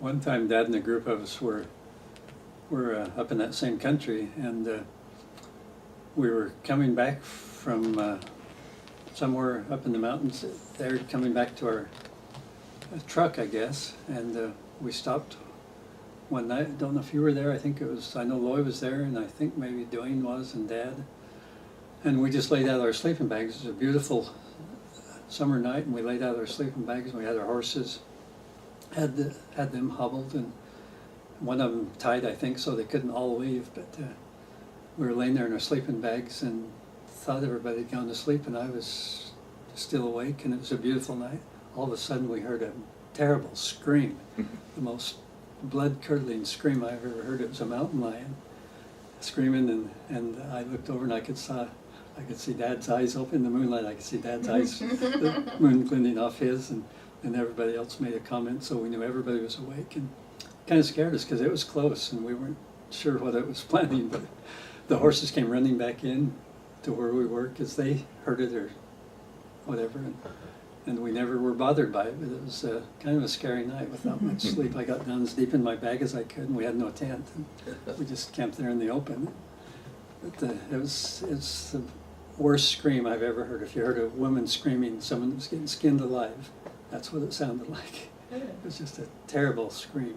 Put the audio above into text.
One time, Dad and a group of us were up in that same country, and we were coming back from somewhere up in the mountains. They're coming back to our truck, I guess, and we stopped one night. I don't know if you were there. I know Loy was there, and I think maybe Dwayne was, and Dad. And we just laid out our sleeping bags. It was a beautiful summer night, and we laid out our sleeping bags, and we had our horses, had them hobbled, and one of them tied, I think, so they couldn't all leave. But we were laying there in our sleeping bags and thought everybody had gone to sleep, and I was still awake, and it was a beautiful night. All of a sudden we heard a terrible scream, the most blood-curdling scream I've ever heard. It was a mountain lion screaming, and I looked over and I could see Dad's eyes open in the moonlight. I could see Dad's eyes, the moon glinting off his, and everybody else made a comment, so we knew everybody was awake. And kind of scared us because it was close and we weren't sure what it was planning, but the horses came running back in to where we were because they heard it or whatever, and we never were bothered by it, but it was kind of a scary night without much sleep. I got down as deep in my bag as I could, and we had no tent, and we just camped there in the open. But it's the worst scream I've ever heard. If you heard a woman screaming, someone was getting skinned alive, that's what it sounded like. It was just a terrible scream.